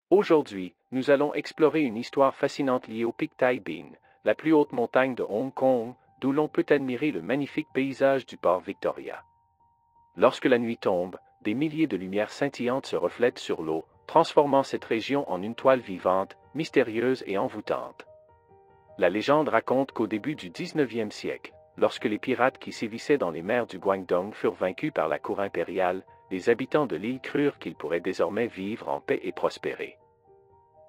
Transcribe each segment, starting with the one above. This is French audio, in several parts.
Aujourd'hui, nous allons explorer une histoire fascinante liée au pic Tai Bin, la plus haute montagne de Hong Kong, d'où l'on peut admirer le magnifique paysage du port Victoria. Lorsque la nuit tombe, des milliers de lumières scintillantes se reflètent sur l'eau, transformant cette région en une toile vivante, mystérieuse et envoûtante. La légende raconte qu'au début du 19e siècle, lorsque les pirates qui sévissaient dans les mers du Guangdong furent vaincus par la cour impériale, les habitants de l'île crurent qu'ils pourraient désormais vivre en paix et prospérer.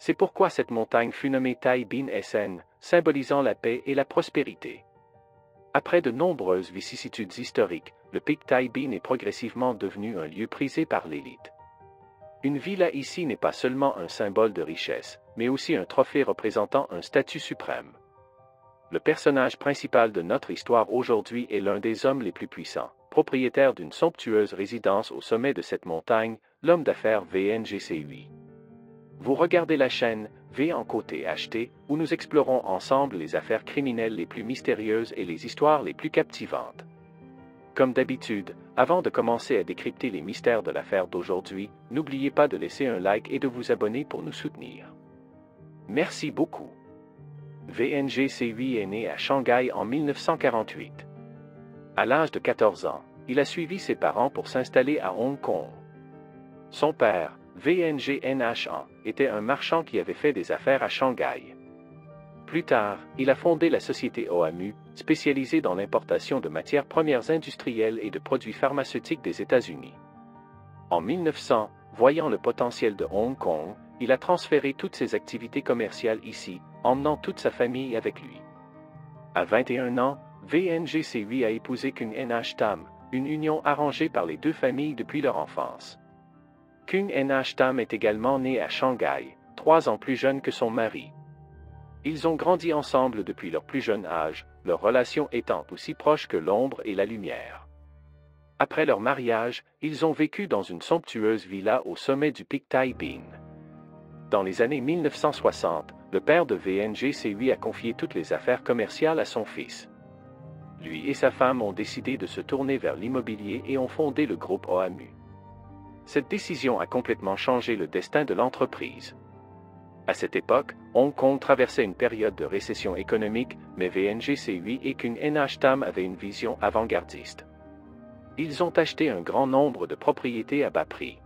C'est pourquoi cette montagne fut nommée Tai Bin Sen, symbolisant la paix et la prospérité. Après de nombreuses vicissitudes historiques, le pic Tai Bin est progressivement devenu un lieu prisé par l'élite. Une villa ici n'est pas seulement un symbole de richesse, mais aussi un trophée représentant un statut suprême. Le personnage principal de notre histoire aujourd'hui est l'un des hommes les plus puissants, propriétaire d'une somptueuse résidence au sommet de cette montagne, l'homme d'affaires VNGCUI. Vous regardez la chaîne V en côté HT, où nous explorons ensemble les affaires criminelles les plus mystérieuses et les histoires les plus captivantes. Comme d'habitude, avant de commencer à décrypter les mystères de l'affaire d'aujourd'hui, n'oubliez pas de laisser un like et de vous abonner pour nous soutenir. Merci beaucoup. VNGCUI est né à Shanghai en 1948. À l'âge de 14 ans, il a suivi ses parents pour s'installer à Hong Kong. Son père, VNGNHA, était un marchand qui avait fait des affaires à Shanghai. Plus tard, il a fondé la société OAMU, spécialisée dans l'importation de matières premières industrielles et de produits pharmaceutiques des États-Unis. En 1900, voyant le potentiel de Hong Kong, il a transféré toutes ses activités commerciales ici, emmenant toute sa famille avec lui. À 21 ans, VNGCUI a épousé Kung NH Tam, une union arrangée par les deux familles depuis leur enfance. Kung NH Tam est également né à Shanghai, 3 ans plus jeune que son mari. Ils ont grandi ensemble depuis leur plus jeune âge, leur relation étant aussi proche que l'ombre et la lumière. Après leur mariage, ils ont vécu dans une somptueuse villa au sommet du pic Tai Bin. Dans les années 1960, le père de VNGCUI a confié toutes les affaires commerciales à son fils. Lui et sa femme ont décidé de se tourner vers l'immobilier et ont fondé le groupe OAMU. Cette décision a complètement changé le destin de l'entreprise. À cette époque, Hong Kong traversait une période de récession économique, mais VNGCUI et Kung NH Tam avaient une vision avant-gardiste. Ils ont acheté un grand nombre de propriétés à bas prix.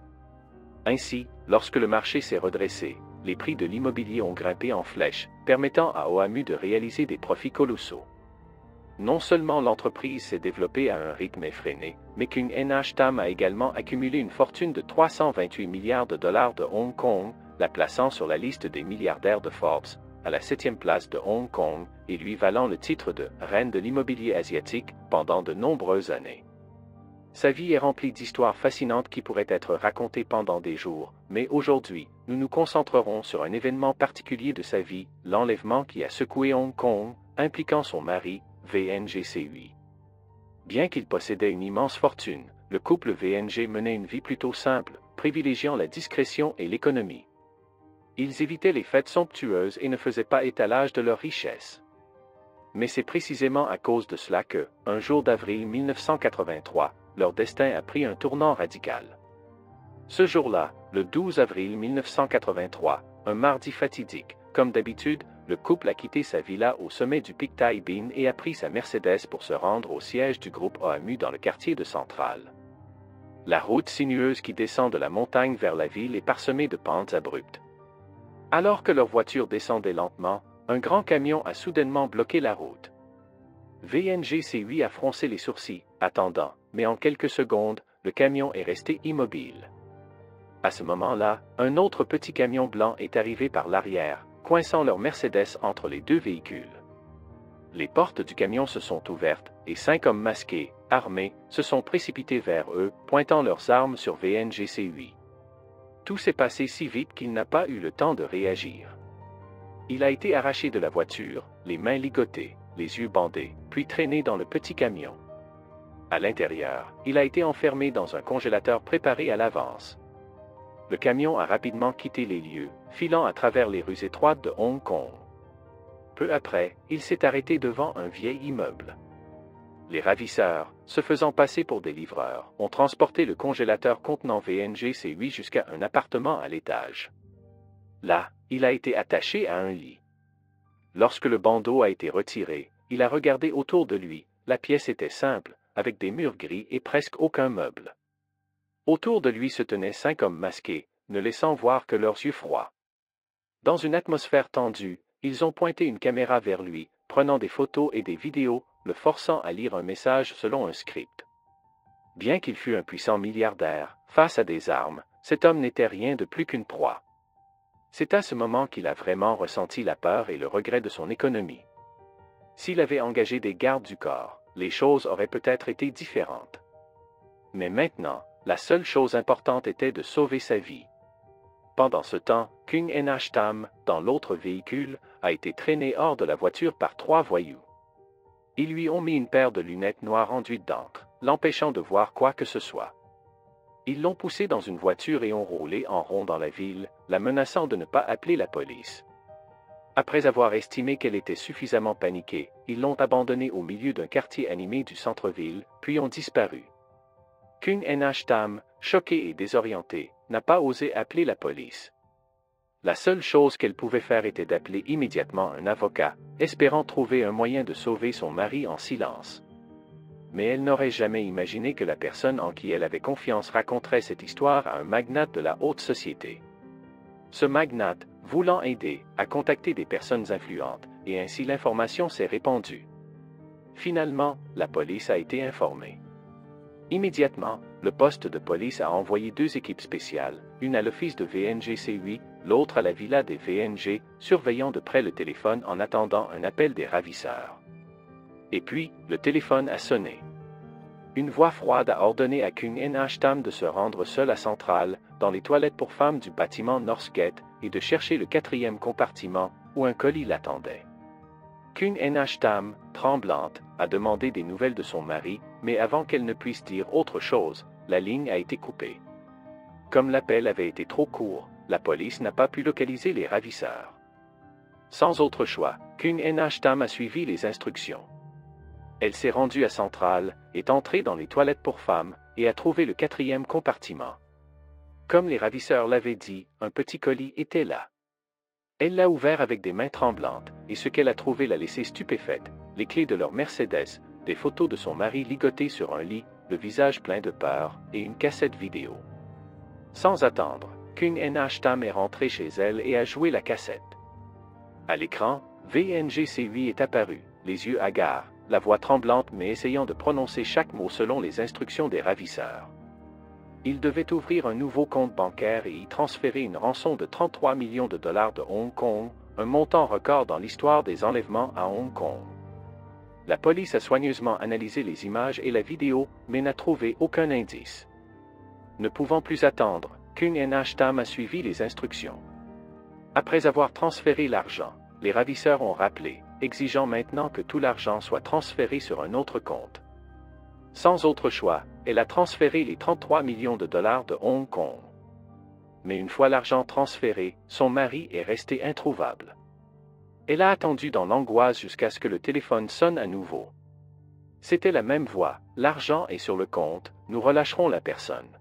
Ainsi, lorsque le marché s'est redressé, les prix de l'immobilier ont grimpé en flèche, permettant à OAMU de réaliser des profits colossaux. Non seulement l'entreprise s'est développée à un rythme effréné, mais Kung NH Tam a également accumulé une fortune de 328 milliards de dollars de Hong Kong, la plaçant sur la liste des milliardaires de Forbes, à la 7e place de Hong Kong, et lui valant le titre de « reine de l'immobilier asiatique » pendant de nombreuses années. Sa vie est remplie d'histoires fascinantes qui pourraient être racontées pendant des jours, mais aujourd'hui, nous nous concentrerons sur un événement particulier de sa vie, l'enlèvement qui a secoué Hong Kong, impliquant son mari, VNGCUI. Bien qu'il possédait une immense fortune, le couple VNG menait une vie plutôt simple, privilégiant la discrétion et l'économie. Ils évitaient les fêtes somptueuses et ne faisaient pas étalage de leur richesse. Mais c'est précisément à cause de cela que, un jour d'avril 1983, leur destin a pris un tournant radical. Ce jour-là, le 12 avril 1983, un mardi fatidique, comme d'habitude, le couple a quitté sa villa au sommet du pic Tai Bin et a pris sa Mercedes pour se rendre au siège du groupe OAMU dans le quartier de Central. La route sinueuse qui descend de la montagne vers la ville est parsemée de pentes abruptes. Alors que leur voiture descendait lentement, un grand camion a soudainement bloqué la route. VNGCUI a froncé les sourcils, attendant, mais en quelques secondes, le camion est resté immobile. À ce moment-là, un autre petit camion blanc est arrivé par l'arrière, coinçant leur Mercedes entre les deux véhicules. Les portes du camion se sont ouvertes, et 5 hommes masqués, armés, se sont précipités vers eux, pointant leurs armes sur VNGCUI. Tout s'est passé si vite qu'il n'a pas eu le temps de réagir. Il a été arraché de la voiture, les mains ligotées, les yeux bandés, puis traîné dans le petit camion. À l'intérieur, il a été enfermé dans un congélateur préparé à l'avance. Le camion a rapidement quitté les lieux, filant à travers les rues étroites de Hong Kong. Peu après, il s'est arrêté devant un vieil immeuble. Les ravisseurs, se faisant passer pour des livreurs, ont transporté le congélateur contenant VNGCUI jusqu'à un appartement à l'étage. Là, il a été attaché à un lit. Lorsque le bandeau a été retiré, il a regardé autour de lui. La pièce était simple, avec des murs gris et presque aucun meuble. Autour de lui se tenaient 5 hommes masqués, ne laissant voir que leurs yeux froids. Dans une atmosphère tendue, ils ont pointé une caméra vers lui, prenant des photos et des vidéos, le forçant à lire un message selon un script. Bien qu'il fût un puissant milliardaire, face à des armes, cet homme n'était rien de plus qu'une proie. C'est à ce moment qu'il a vraiment ressenti la peur et le regret de son économie. S'il avait engagé des gardes du corps, les choses auraient peut-être été différentes. Mais maintenant, la seule chose importante était de sauver sa vie. Pendant ce temps, Kung Nh Tam, dans l'autre véhicule, a été traîné hors de la voiture par 3 voyous. Ils lui ont mis une paire de lunettes noires enduites d'encre, l'empêchant de voir quoi que ce soit. Ils l'ont poussé dans une voiture et ont roulé en rond dans la ville, la menaçant de ne pas appeler la police. Après avoir estimé qu'elle était suffisamment paniquée, ils l'ont abandonnée au milieu d'un quartier animé du centre-ville, puis ont disparu. Kung Nh Tam, choqué et désorienté, n'a pas osé appeler la police. La seule chose qu'elle pouvait faire était d'appeler immédiatement un avocat, espérant trouver un moyen de sauver son mari en silence. Mais elle n'aurait jamais imaginé que la personne en qui elle avait confiance raconterait cette histoire à un magnate de la haute société. Ce magnate, voulant aider, a contacté des personnes influentes, et ainsi l'information s'est répandue. Finalement, la police a été informée. Immédiatement, le poste de police a envoyé 2 équipes spéciales, une à l'office de VNG-C8, l'autre à la villa des VNG, surveillant de près le téléphone en attendant un appel des ravisseurs. Et puis, le téléphone a sonné. Une voix froide a ordonné à Kung Nh Tam de se rendre seul à Central, dans les toilettes pour femmes du bâtiment Northgate, et de chercher le 4e compartiment, où un colis l'attendait. Kung Nh Tam, tremblante, a demandé des nouvelles de son mari, mais avant qu'elle ne puisse dire autre chose, la ligne a été coupée. Comme l'appel avait été trop court, la police n'a pas pu localiser les ravisseurs. Sans autre choix, Kung Nh Tam a suivi les instructions. Elle s'est rendue à Central, est entrée dans les toilettes pour femmes, et a trouvé le 4e compartiment. Comme les ravisseurs l'avaient dit, un petit colis était là. Elle l'a ouvert avec des mains tremblantes, et ce qu'elle a trouvé l'a laissée stupéfaite, les clés de leur Mercedes, des photos de son mari ligotées sur un lit, le visage plein de peur, et une cassette vidéo. Sans attendre, Kung Nh Tam est rentrée chez elle et a joué la cassette. À l'écran, VNG-C8 est apparu, les yeux hagards, la voix tremblante mais essayant de prononcer chaque mot selon les instructions des ravisseurs. Il devait ouvrir un nouveau compte bancaire et y transférer une rançon de 33 millions de dollars de Hong Kong, un montant record dans l'histoire des enlèvements à Hong Kong. La police a soigneusement analysé les images et la vidéo, mais n'a trouvé aucun indice. Ne pouvant plus attendre, Kung Nh Tam a suivi les instructions. Après avoir transféré l'argent, les ravisseurs ont rappelé, exigeant maintenant que tout l'argent soit transféré sur un autre compte. Sans autre choix, elle a transféré les 33 millions de dollars de Hong Kong. Mais une fois l'argent transféré, son mari est resté introuvable. Elle a attendu dans l'angoisse jusqu'à ce que le téléphone sonne à nouveau. C'était la même voix, l'argent est sur le compte, nous relâcherons la personne.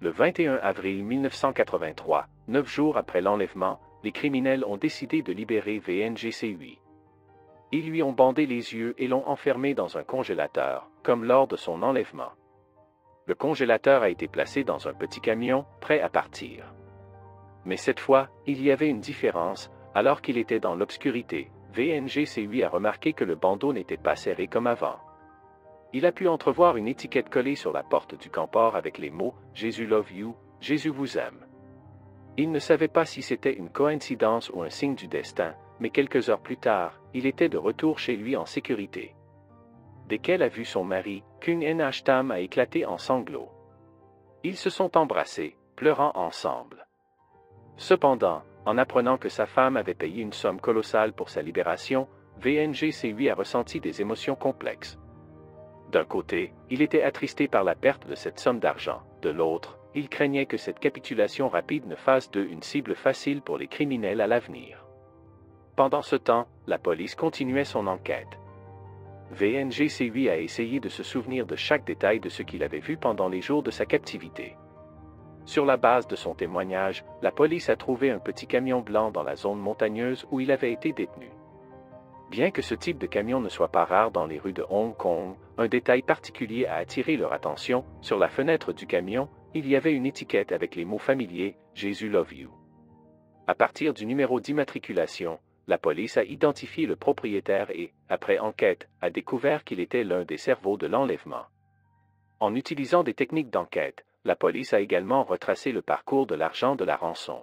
Le 21 avril 1983, 9 jours après l'enlèvement, les criminels ont décidé de libérer VNG-C8. Ils lui ont bandé les yeux et l'ont enfermé dans un congélateur, comme lors de son enlèvement. Le congélateur a été placé dans un petit camion, prêt à partir. Mais cette fois, il y avait une différence, alors qu'il était dans l'obscurité, VNG-C8 a remarqué que le bandeau n'était pas serré comme avant. Il a pu entrevoir une étiquette collée sur la porte du campement avec les mots « Jésus love you »,« Jésus vous aime ». Il ne savait pas si c'était une coïncidence ou un signe du destin, mais quelques heures plus tard, il était de retour chez lui en sécurité. Dès qu'elle a vu son mari, Kung Nh Tam a éclaté en sanglots. Ils se sont embrassés, pleurant ensemble. Cependant, en apprenant que sa femme avait payé une somme colossale pour sa libération, VNG-C8 a ressenti des émotions complexes. D'un côté, il était attristé par la perte de cette somme d'argent. De l'autre, il craignait que cette capitulation rapide ne fasse d'eux une cible facile pour les criminels à l'avenir. Pendant ce temps, la police continuait son enquête. VNG-C8 a essayé de se souvenir de chaque détail de ce qu'il avait vu pendant les jours de sa captivité. Sur la base de son témoignage, la police a trouvé un petit camion blanc dans la zone montagneuse où il avait été détenu. Bien que ce type de camion ne soit pas rare dans les rues de Hong Kong, un détail particulier a attiré leur attention. Sur la fenêtre du camion, il y avait une étiquette avec les mots familiers « Jésus love you ». À partir du numéro d'immatriculation, la police a identifié le propriétaire et, après enquête, a découvert qu'il était l'un des cerveaux de l'enlèvement. En utilisant des techniques d'enquête, la police a également retracé le parcours de l'argent de la rançon.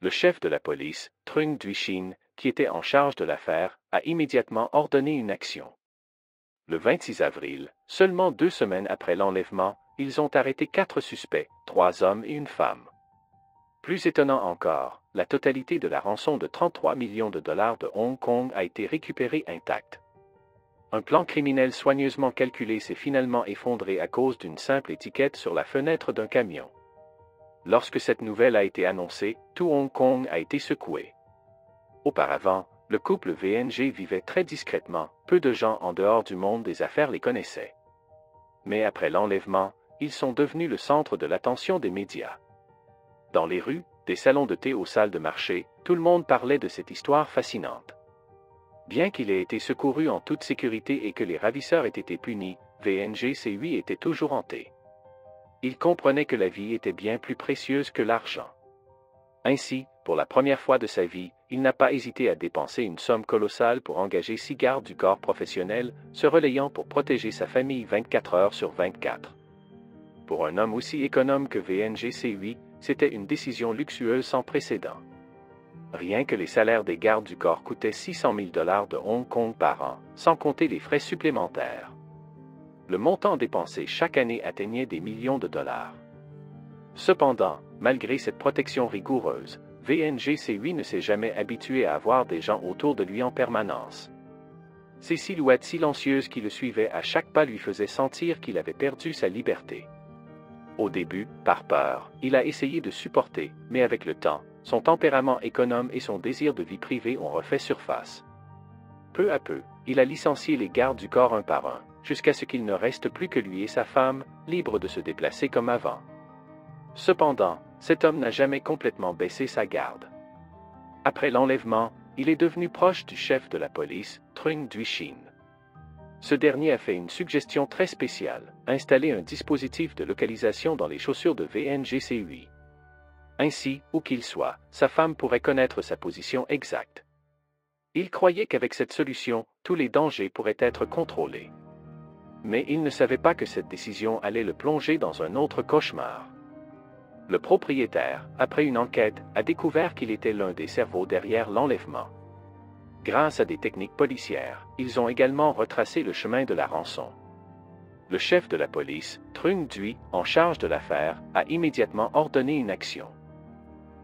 Le chef de la police, Trung Duishin, qui était en charge de l'affaire, a immédiatement ordonné une action. Le 26 avril, seulement 2 semaines après l'enlèvement, ils ont arrêté 4 suspects, 3 hommes et une femme. Plus étonnant encore, la totalité de la rançon de 33 millions de dollars de Hong Kong a été récupérée intacte. Un plan criminel soigneusement calculé s'est finalement effondré à cause d'une simple étiquette sur la fenêtre d'un camion. Lorsque cette nouvelle a été annoncée, tout Hong Kong a été secoué. Auparavant, le couple VNG vivait très discrètement, peu de gens en dehors du monde des affaires les connaissaient. Mais après l'enlèvement, ils sont devenus le centre de l'attention des médias. Dans les rues, des salons de thé aux salles de marché, tout le monde parlait de cette histoire fascinante. Bien qu'il ait été secouru en toute sécurité et que les ravisseurs aient été punis, VNG-C8 était toujours hanté. Il comprenait que la vie était bien plus précieuse que l'argent. Ainsi, pour la première fois de sa vie, il n'a pas hésité à dépenser une somme colossale pour engager 6 gardes du corps professionnels, se relayant pour protéger sa famille 24 heures sur 24. Pour un homme aussi économe que VNG-C8, c'était une décision luxueuse sans précédent. Rien que les salaires des gardes du corps coûtaient 600 000 $ de Hong Kong par an, sans compter les frais supplémentaires. Le montant dépensé chaque année atteignait des millions de dollars. Cependant, malgré cette protection rigoureuse, VNG-C8 ne s'est jamais habitué à avoir des gens autour de lui en permanence. Ces silhouettes silencieuses qui le suivaient à chaque pas lui faisaient sentir qu'il avait perdu sa liberté. Au début, par peur, il a essayé de supporter, mais avec le temps, son tempérament économe et son désir de vie privée ont refait surface. Peu à peu, il a licencié les gardes du corps un par un, jusqu'à ce qu'il ne reste plus que lui et sa femme, libres de se déplacer comme avant. Cependant, cet homme n'a jamais complètement baissé sa garde. Après l'enlèvement, il est devenu proche du chef de la police, Trung Duishin. Ce dernier a fait une suggestion très spéciale, installer un dispositif de localisation dans les chaussures de VNG-C8. Ainsi, où qu'il soit, sa femme pourrait connaître sa position exacte. Il croyait qu'avec cette solution, tous les dangers pourraient être contrôlés. Mais il ne savait pas que cette décision allait le plonger dans un autre cauchemar. Le propriétaire, après une enquête, a découvert qu'il était l'un des cerveaux derrière l'enlèvement. Grâce à des techniques policières, ils ont également retracé le chemin de la rançon. Le chef de la police, Trung Duy, en charge de l'affaire, a immédiatement ordonné une action.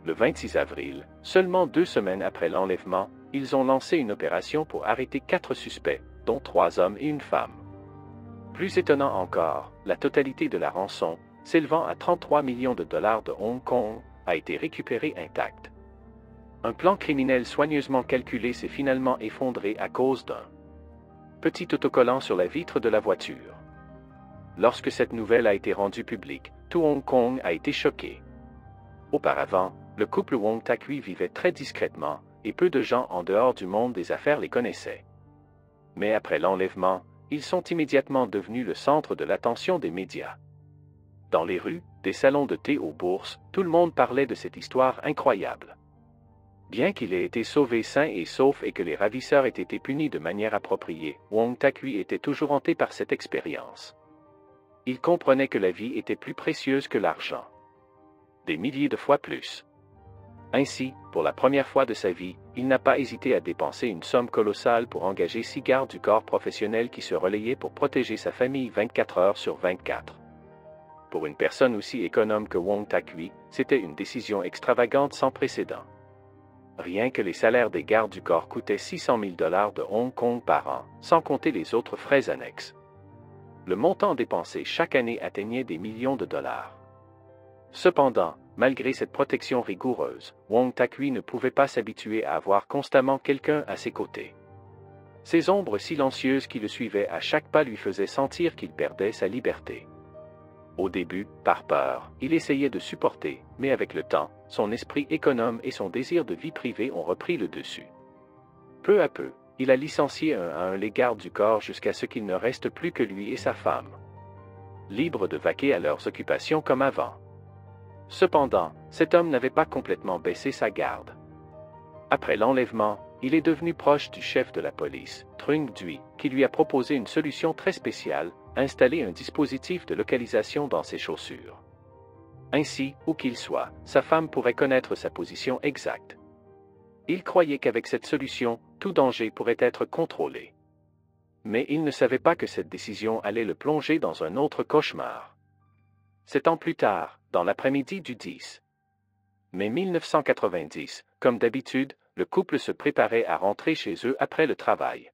Le 26 avril, seulement 2 semaines après l'enlèvement, ils ont lancé une opération pour arrêter 4 suspects, dont 3 hommes et une femme. Plus étonnant encore, la totalité de la rançon, s'élevant à 33 millions de dollars de Hong Kong, a été récupérée intacte. Un plan criminel soigneusement calculé s'est finalement effondré à cause d'un petit autocollant sur la vitre de la voiture. Lorsque cette nouvelle a été rendue publique, tout Hong Kong a été choqué. Auparavant, le couple Wong Tak-Hui vivait très discrètement, et peu de gens en dehors du monde des affaires les connaissaient. Mais après l'enlèvement, ils sont immédiatement devenus le centre de l'attention des médias. Dans les rues, des salons de thé aux bourses, tout le monde parlait de cette histoire incroyable. Bien qu'il ait été sauvé sain et sauf et que les ravisseurs aient été punis de manière appropriée, Wong Tak-Hui était toujours hanté par cette expérience. Il comprenait que la vie était plus précieuse que l'argent. Des milliers de fois plus. Ainsi, pour la première fois de sa vie, il n'a pas hésité à dépenser une somme colossale pour engager 6 gardes du corps professionnel qui se relayaient pour protéger sa famille 24 heures sur 24. Pour une personne aussi économe que Wong Tak-Hui, c'était une décision extravagante sans précédent. Rien que les salaires des gardes du corps coûtaient 600 000 $ de Hong Kong par an, sans compter les autres frais annexes. Le montant dépensé chaque année atteignait des millions de dollars. Cependant, malgré cette protection rigoureuse, Wong Tak-Hui ne pouvait pas s'habituer à avoir constamment quelqu'un à ses côtés. Ces ombres silencieuses qui le suivaient à chaque pas lui faisaient sentir qu'il perdait sa liberté. Au début, par peur, il essayait de supporter, mais avec le temps, son esprit économe et son désir de vie privée ont repris le dessus. Peu à peu, il a licencié un à un les gardes du corps jusqu'à ce qu'il ne reste plus que lui et sa femme, libres de vaquer à leurs occupations comme avant. Cependant, cet homme n'avait pas complètement baissé sa garde. Après l'enlèvement, il est devenu proche du chef de la police, Trung Duy, qui lui a proposé une solution très spéciale, installer un dispositif de localisation dans ses chaussures. Ainsi, où qu'il soit, sa femme pourrait connaître sa position exacte. Il croyait qu'avec cette solution, tout danger pourrait être contrôlé. Mais il ne savait pas que cette décision allait le plonger dans un autre cauchemar. 7 ans plus tard, dans l'après-midi du 10 mai 1990, comme d'habitude, le couple se préparait à rentrer chez eux après le travail.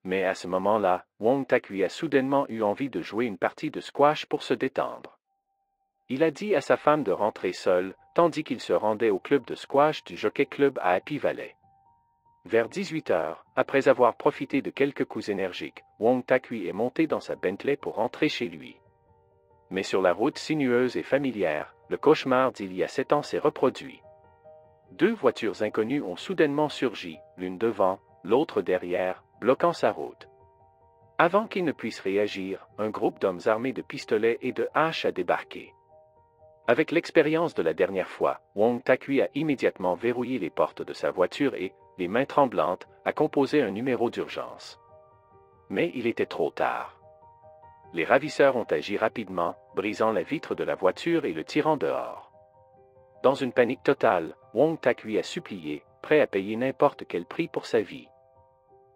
Mais à ce moment-là, Wong Tak-ui a soudainement eu envie de jouer une partie de squash pour se détendre. Il a dit à sa femme de rentrer seule, tandis qu'il se rendait au club de squash du Jockey Club à Happy Valley. Vers 18 heures, après avoir profité de quelques coups énergiques, Wong Tak-ui est monté dans sa Bentley pour rentrer chez lui. Mais sur la route sinueuse et familière, le cauchemar d'il y a 7 ans s'est reproduit. 2 voitures inconnues ont soudainement surgi, l'une devant, l'autre derrière, bloquant sa route. Avant qu'il ne puisse réagir, un groupe d'hommes armés de pistolets et de haches a débarqué. Avec l'expérience de la dernière fois, Wong Tak-ui a immédiatement verrouillé les portes de sa voiture et, les mains tremblantes, a composé un numéro d'urgence. Mais il était trop tard. Les ravisseurs ont agi rapidement, brisant la vitre de la voiture et le tirant dehors. Dans une panique totale, Wong Tak-ui a supplié, prêt à payer n'importe quel prix pour sa vie.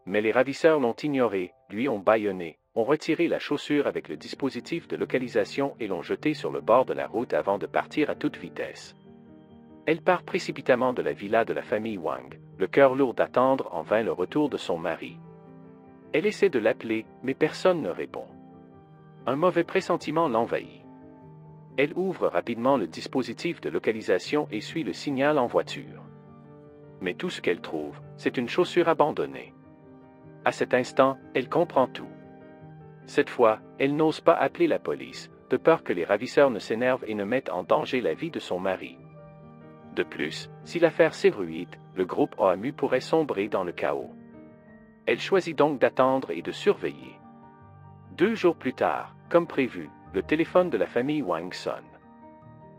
Mais les ravisseurs l'ont ignoré, lui ont bâillonné, ont retiré la chaussure avec le dispositif de localisation et l'ont jetée sur le bord de la route avant de partir à toute vitesse. Elle part précipitamment de la villa de la famille Wang, le cœur lourd d'attendre en vain le retour de son mari. Elle essaie de l'appeler, mais personne ne répond. Un mauvais pressentiment l'envahit. Elle ouvre rapidement le dispositif de localisation et suit le signal en voiture. Mais tout ce qu'elle trouve, c'est une chaussure abandonnée. À cet instant, elle comprend tout. Cette fois, elle n'ose pas appeler la police, de peur que les ravisseurs ne s'énervent et ne mettent en danger la vie de son mari. De plus, si l'affaire s'éruite, le groupe OAMU pourrait sombrer dans le chaos. Elle choisit donc d'attendre et de surveiller. 2 jours plus tard, comme prévu, le téléphone de la famille Wang sonne.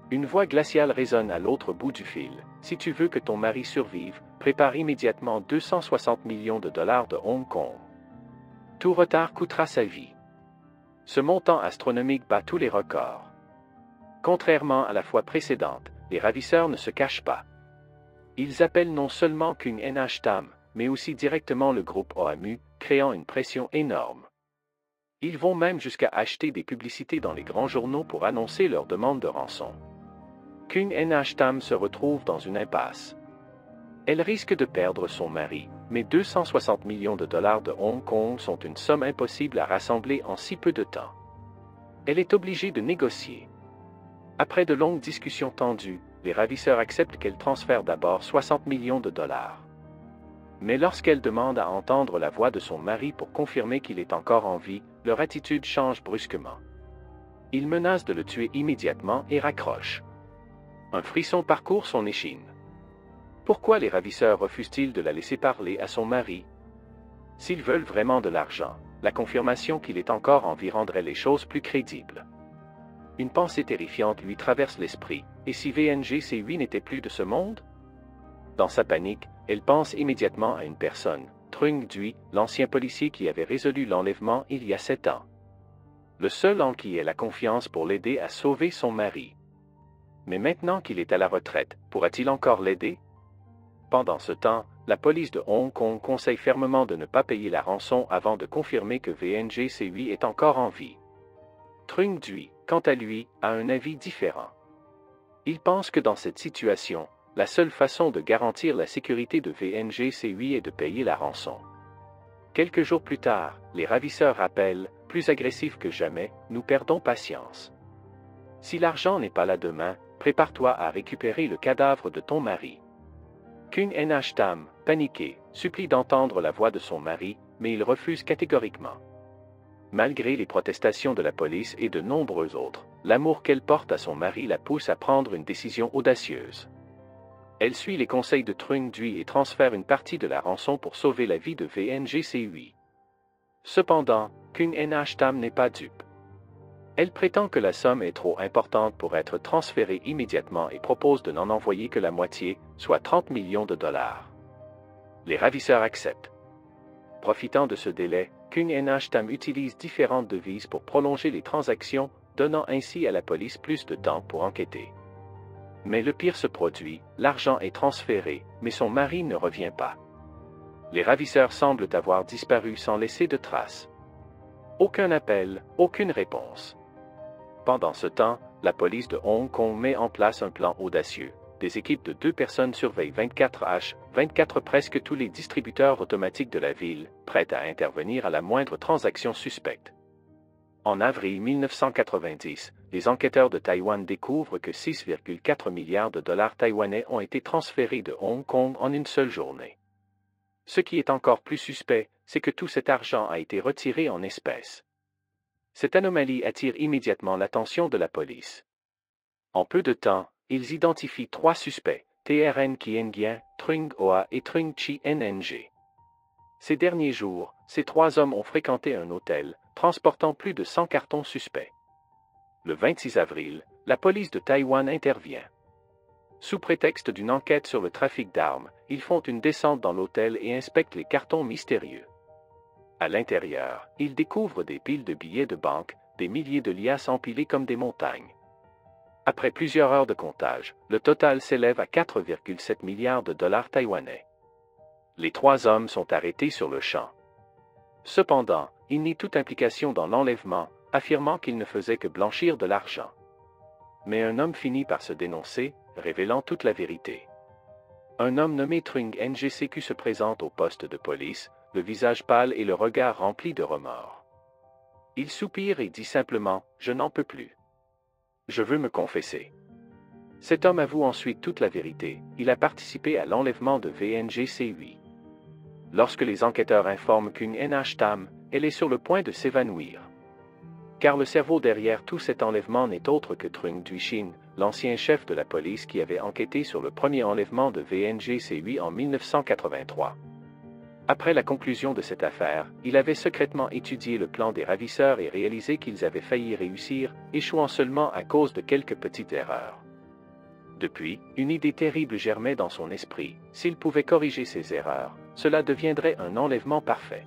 Une voix glaciale résonne à l'autre bout du fil. Si tu veux que ton mari survive, prépare immédiatement 260 millions de dollars de Hong Kong. Tout retard coûtera sa vie. Ce montant astronomique bat tous les records. Contrairement à la fois précédente, les ravisseurs ne se cachent pas. Ils appellent non seulement Kung Nh Tam, mais aussi directement le groupe OAMU, créant une pression énorme. Ils vont même jusqu'à acheter des publicités dans les grands journaux pour annoncer leur demande de rançon. Kung Nh Tam se retrouve dans une impasse. Elle risque de perdre son mari, mais 260 millions de dollars de Hong Kong sont une somme impossible à rassembler en si peu de temps. Elle est obligée de négocier. Après de longues discussions tendues, les ravisseurs acceptent qu'elle transfère d'abord 60 millions de dollars. Mais lorsqu'elle demande à entendre la voix de son mari pour confirmer qu'il est encore en vie, leur attitude change brusquement. Ils menacent de le tuer immédiatement et raccrochent. Un frisson parcourt son échine. Pourquoi les ravisseurs refusent-ils de la laisser parler à son mari? S'ils veulent vraiment de l'argent, la confirmation qu'il est encore en vie rendrait les choses plus crédibles. Une pensée terrifiante lui traverse l'esprit, et si VNG-C8 n'était plus de ce monde? Dans sa panique, elle pense immédiatement à une personne, Trung Duy, l'ancien policier qui avait résolu l'enlèvement il y a 7 ans. Le seul en qui elle a confiance pour l'aider à sauver son mari. Mais maintenant qu'il est à la retraite, pourra-t-il encore l'aider? Pendant ce temps, la police de Hong Kong conseille fermement de ne pas payer la rançon avant de confirmer que VNG-C8 est encore en vie. Trung Duy, quant à lui, a un avis différent. Il pense que dans cette situation, la seule façon de garantir la sécurité de VNG-C8 est de payer la rançon. Quelques jours plus tard, les ravisseurs rappellent, plus agressifs que jamais, nous perdons patience. Si l'argent n'est pas là demain, prépare-toi à récupérer le cadavre de ton mari. Kung Nh Tam, paniqué, supplie d'entendre la voix de son mari, mais il refuse catégoriquement. Malgré les protestations de la police et de nombreux autres, l'amour qu'elle porte à son mari la pousse à prendre une décision audacieuse. Elle suit les conseils de Trung Duy et transfère une partie de la rançon pour sauver la vie de VNGC8. Cependant, Kung Nh Tam n'est pas dupe. Elle prétend que la somme est trop importante pour être transférée immédiatement et propose de n'en envoyer que la moitié, soit 30 millions de dollars. Les ravisseurs acceptent. Profitant de ce délai, Kung Nh Tam utilise différentes devises pour prolonger les transactions, donnant ainsi à la police plus de temps pour enquêter. Mais le pire se produit, l'argent est transféré, mais son mari ne revient pas. Les ravisseurs semblent avoir disparu sans laisser de traces. Aucun appel, aucune réponse. Pendant ce temps, la police de Hong Kong met en place un plan audacieux. Des équipes de 2 personnes surveillent 24h/24 presque tous les distributeurs automatiques de la ville, prêts à intervenir à la moindre transaction suspecte. En avril 1990, les enquêteurs de Taïwan découvrent que 6,4 milliards de dollars taïwanais ont été transférés de Hong Kong en une seule journée. Ce qui est encore plus suspect, c'est que tout cet argent a été retiré en espèces. Cette anomalie attire immédiatement l'attention de la police. En peu de temps, ils identifient 3 suspects, Trn Kien, Trung Hoa et Trung Chi Nng. Ces derniers jours, ces 3 hommes ont fréquenté un hôtel, transportant plus de 100 cartons suspects. Le 26 avril, la police de Taïwan intervient. Sous prétexte d'une enquête sur le trafic d'armes, ils font une descente dans l'hôtel et inspectent les cartons mystérieux. À l'intérieur, ils découvrent des piles de billets de banque, des milliers de liasses empilées comme des montagnes. Après plusieurs heures de comptage, le total s'élève à 4,7 milliards de dollars taïwanais. Les 3 hommes sont arrêtés sur le champ. Cependant, ils nient toute implication dans l'enlèvement, affirmant qu'ils ne faisaient que blanchir de l'argent. Mais un homme finit par se dénoncer, révélant toute la vérité. Un homme nommé Trung Ngck se présente au poste de police, le visage pâle et le regard rempli de remords. Il soupire et dit simplement « Je n'en peux plus. Je veux me confesser ». Cet homme avoue ensuite toute la vérité, il a participé à l'enlèvement de VNGC8. Lorsque les enquêteurs informent Kung Nh Tam, elle est sur le point de s'évanouir. Car le cerveau derrière tout cet enlèvement n'est autre que Trung Duy, l'ancien chef de la police qui avait enquêté sur le premier enlèvement de VNGC8 en 1983. Après la conclusion de cette affaire, il avait secrètement étudié le plan des ravisseurs et réalisé qu'ils avaient failli réussir, échouant seulement à cause de quelques petites erreurs. Depuis, une idée terrible germait dans son esprit. S'il pouvait corriger ces erreurs, cela deviendrait un enlèvement parfait.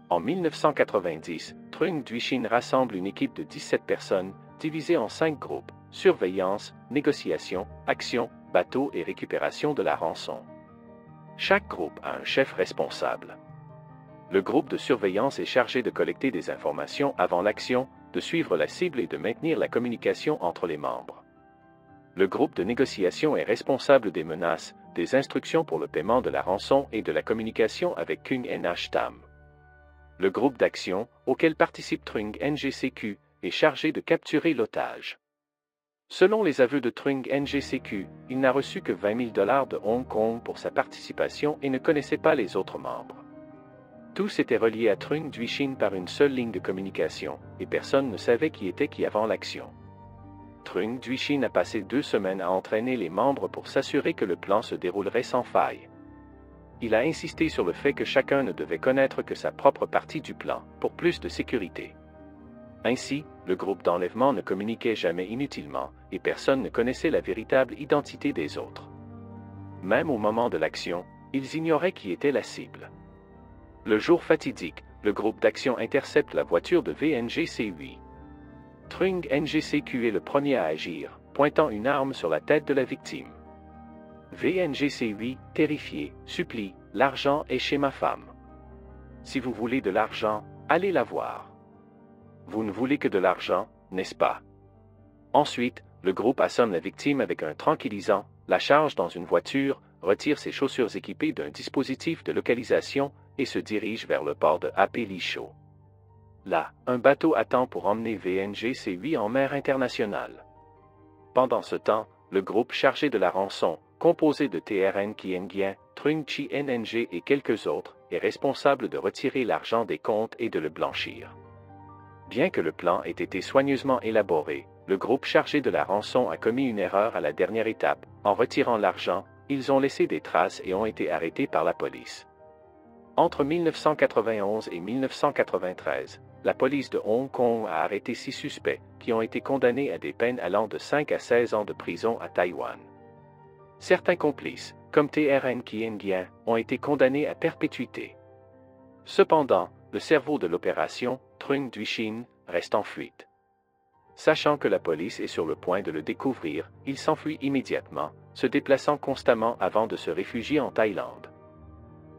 En 1990, Trung Duy rassemble une équipe de 17 personnes, divisée en 5 groupes: surveillance, négociation, action, bateau et récupération de la rançon. Chaque groupe a un chef responsable. Le groupe de surveillance est chargé de collecter des informations avant l'action, de suivre la cible et de maintenir la communication entre les membres. Le groupe de négociation est responsable des menaces, des instructions pour le paiement de la rançon et de la communication avec Kung Nh Tam. Le groupe d'action, auquel participe Trung Ngck, est chargé de capturer l'otage. Selon les aveux de Trung Ngck, il n'a reçu que 20 000 dollars de Hong Kong pour sa participation et ne connaissait pas les autres membres. Tous étaient reliés à Trung Duy par une seule ligne de communication, et personne ne savait qui était qui avant l'action. Trung Duy a passé 2 semaines à entraîner les membres pour s'assurer que le plan se déroulerait sans faille. Il a insisté sur le fait que chacun ne devait connaître que sa propre partie du plan, pour plus de sécurité. Ainsi, le groupe d'enlèvement ne communiquait jamais inutilement, et personne ne connaissait la véritable identité des autres. Même au moment de l'action, ils ignoraient qui était la cible. Le jour fatidique, le groupe d'action intercepte la voiture de VNGC8. Trung Ngck est le premier à agir, pointant une arme sur la tête de la victime. VNGC8, terrifié, supplie « L'argent est chez ma femme. Si vous voulez de l'argent, allez la voir. Vous ne voulez que de l'argent, n'est-ce pas ?» Ensuite, le groupe assomme la victime avec un tranquillisant, la charge dans une voiture, retire ses chaussures équipées d'un dispositif de localisation et se dirige vers le port de Apélichaud. Là, un bateau attend pour emmener VNGC8 en mer internationale. Pendant ce temps, le groupe chargé de la rançon, composé de Trn Kien, Trung Chi Nng et quelques autres, est responsable de retirer l'argent des comptes et de le blanchir. Bien que le plan ait été soigneusement élaboré, Le groupe chargé de la rançon a commis une erreur à la dernière étape. En retirant l'argent, ils ont laissé des traces et ont été arrêtés par la police. Entre 1991 et 1993, la police de Hong Kong a arrêté 6 suspects qui ont été condamnés à des peines allant de 5 à 16 ans de prison à Taïwan. Certains complices, comme Trn Kien Giang, ont été condamnés à perpétuité. Cependant, le cerveau de l'opération, Trung Duixin, reste en fuite. Sachant que la police est sur le point de le découvrir, il s'enfuit immédiatement, se déplaçant constamment avant de se réfugier en Thaïlande.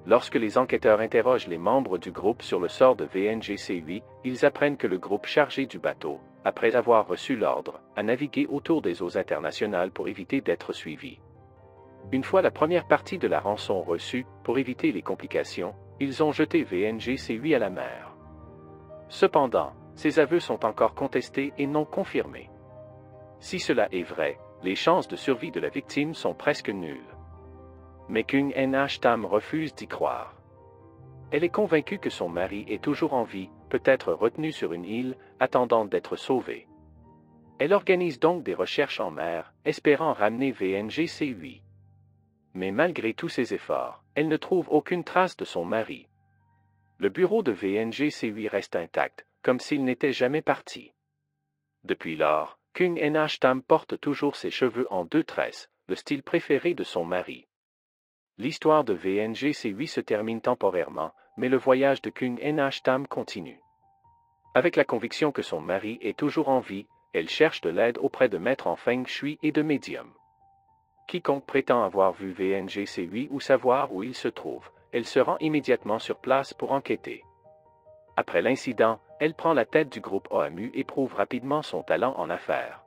Lorsque les enquêteurs interrogent les membres du groupe sur le sort de VNGC-8, ils apprennent que le groupe chargé du bateau, après avoir reçu l'ordre, a navigué autour des eaux internationales pour éviter d'être suivi. Une fois la première partie de la rançon reçue, pour éviter les complications, ils ont jeté VNGC-8 à la mer. Cependant, ces aveux sont encore contestés et non confirmés. Si cela est vrai, les chances de survie de la victime sont presque nulles. Mais Kung Nh Tam refuse d'y croire. Elle est convaincue que son mari est toujours en vie, peut-être retenu sur une île, attendant d'être sauvé. Elle organise donc des recherches en mer, espérant ramener VNGC-8. Mais malgré tous ses efforts, elle ne trouve aucune trace de son mari. Le bureau de VNGC-8 reste intact, comme s'il n'était jamais parti. Depuis lors, Kung Nh Tam porte toujours ses cheveux en 2 tresses, le style préféré de son mari. L'histoire de VNGC-8 se termine temporairement, mais le voyage de Kung Nh Tam continue. Avec la conviction que son mari est toujours en vie, elle cherche de l'aide auprès de maîtres en feng shui et de médiums. Quiconque prétend avoir vu VNGC-8 ou savoir où il se trouve, elle se rend immédiatement sur place pour enquêter. Après l'incident, elle prend la tête du groupe OAMU et prouve rapidement son talent en affaires.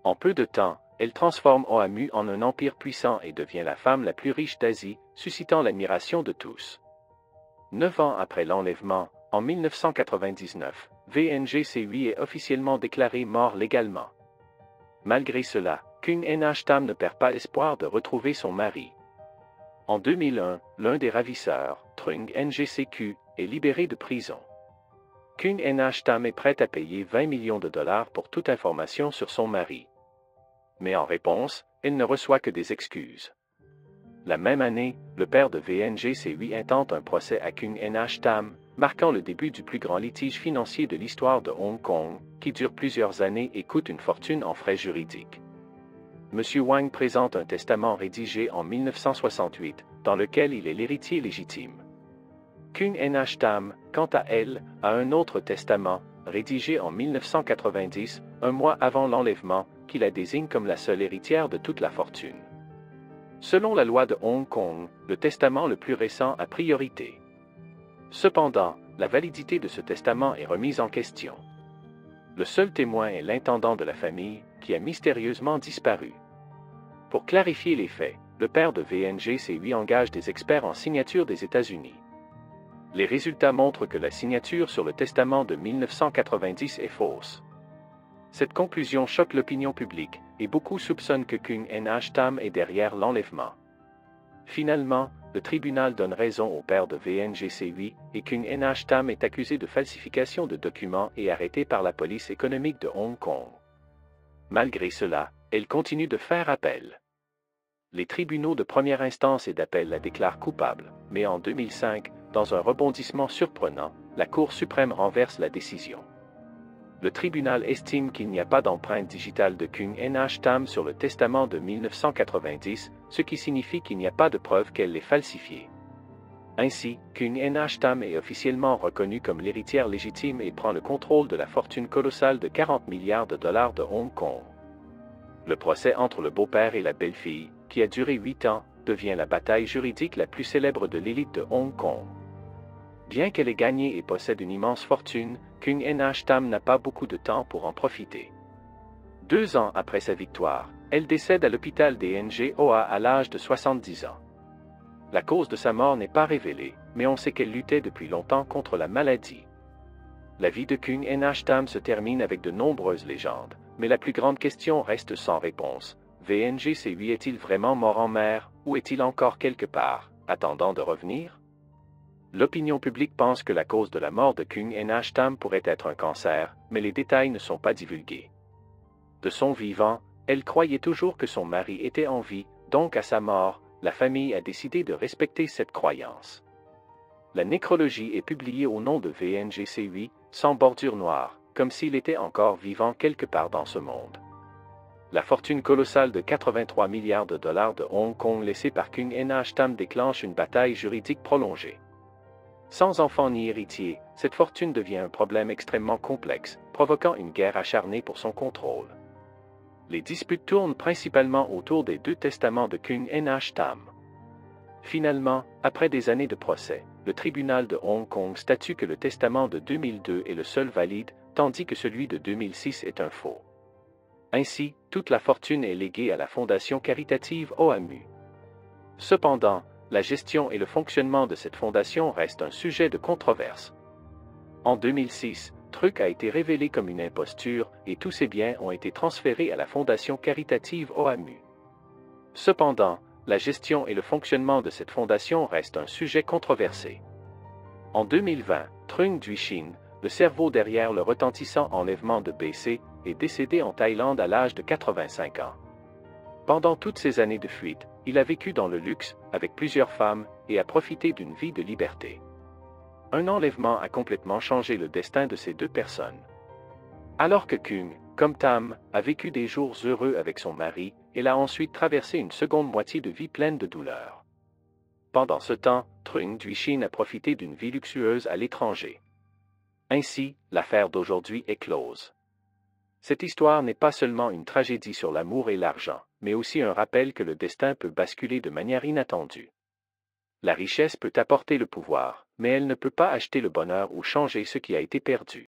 En peu de temps, elle transforme OAMU en un empire puissant et devient la femme la plus riche d'Asie, suscitant l'admiration de tous. 9 ans après l'enlèvement, en 1999, VNGC-8 est officiellement déclaré mort légalement. Malgré cela, Kung Nh Tam ne perd pas espoir de retrouver son mari. En 2001, l'un des ravisseurs, Trung NGCQ, est libéré de prison. Kung Nh Tam est prête à payer 20 millions de dollars pour toute information sur son mari. Mais en réponse, elle ne reçoit que des excuses. La même année, le père de VNGC-8 intente un procès à Kung Nh Tam, marquant le début du plus grand litige financier de l'histoire de Hong Kong, qui dure plusieurs années et coûte une fortune en frais juridiques. M. Wang présente un testament rédigé en 1968, dans lequel il est l'héritier légitime. Kung Nh Tam, quant à elle, a un autre testament, rédigé en 1990, un mois avant l'enlèvement, qui la désigne comme la seule héritière de toute la fortune. Selon la loi de Hong Kong, le testament le plus récent a priorité. Cependant, la validité de ce testament est remise en question. Le seul témoin est l'intendant de la famille, qui a mystérieusement disparu. Pour clarifier les faits, le père de VNGC-8 engage des experts en signature des États-Unis. Les résultats montrent que la signature sur le testament de 1990 est fausse. Cette conclusion choque l'opinion publique, et beaucoup soupçonnent que Kung Nh Tam est derrière l'enlèvement. Finalement, le tribunal donne raison au père de VNGC-8, et Kung Nh Tam est accusé de falsification de documents et arrêté par la police économique de Hong Kong. Malgré cela, elle continue de faire appel. Les tribunaux de première instance et d'appel la déclarent coupable, mais en 2005, dans un rebondissement surprenant, la Cour suprême renverse la décision. Le tribunal estime qu'il n'y a pas d'empreinte digitale de Kung Nh Tam sur le testament de 1990, ce qui signifie qu'il n'y a pas de preuve qu'elle l'ait falsifié. Ainsi, Kung Nh Tam est officiellement reconnue comme l'héritière légitime et prend le contrôle de la fortune colossale de 40 milliards de dollars de Hong Kong. Le procès entre le beau-père et la belle-fille, qui a duré 8 ans, devient la bataille juridique la plus célèbre de l'élite de Hong Kong. Bien qu'elle ait gagné et possède une immense fortune, Kung Nh Tam n'a pas beaucoup de temps pour en profiter. 2 ans après sa victoire, elle décède à l'hôpital des NGOA à l'âge de 70 ans. La cause de sa mort n'est pas révélée, mais on sait qu'elle luttait depuis longtemps contre la maladie. La vie de Kung Nh Tam se termine avec de nombreuses légendes, mais la plus grande question reste sans réponse. VNGC-8 est-il vraiment mort en mer, ou est-il encore quelque part, attendant de revenir? L'opinion publique pense que la cause de la mort de Kung Nh Tam pourrait être un cancer, mais les détails ne sont pas divulgués. De son vivant, elle croyait toujours que son mari était en vie, donc à sa mort, la famille a décidé de respecter cette croyance. La nécrologie est publiée au nom de VNGC8, sans bordure noire, comme s'il était encore vivant quelque part dans ce monde. La fortune colossale de 83 milliards de dollars de Hong Kong laissée par Kung Nh Tam déclenche une bataille juridique prolongée. Sans enfant ni héritier, cette fortune devient un problème extrêmement complexe, provoquant une guerre acharnée pour son contrôle. Les disputes tournent principalement autour des 2 testaments de Kung Nh Tam. Finalement, après des années de procès, le tribunal de Hong Kong statue que le testament de 2002 est le seul valide, tandis que celui de 2006 est un faux. Ainsi, toute la fortune est léguée à la fondation caritative OAMU. Cependant, la gestion et le fonctionnement de cette fondation restent un sujet de controverse. En 2006, Truc a été révélé comme une imposture et tous ses biens ont été transférés à la fondation caritative OAMU. Cependant, la gestion et le fonctionnement de cette fondation restent un sujet controversé. En 2020, Trung Duy-Shin, le cerveau derrière le retentissant enlèvement de BC, est décédé en Thaïlande à l'âge de 85 ans. Pendant toutes ces années de fuite, il a vécu dans le luxe, avec plusieurs femmes, et a profité d'une vie de liberté. Un enlèvement a complètement changé le destin de ces 2 personnes. Alors que Kung, comme Tam, a vécu des jours heureux avec son mari, elle a ensuite traversé une seconde moitié de vie pleine de douleurs. Pendant ce temps, Trung Duy-Shin a profité d'une vie luxueuse à l'étranger. Ainsi, l'affaire d'aujourd'hui est close. Cette histoire n'est pas seulement une tragédie sur l'amour et l'argent, mais aussi un rappel que le destin peut basculer de manière inattendue. La richesse peut apporter le pouvoir, mais elle ne peut pas acheter le bonheur ou changer ce qui a été perdu.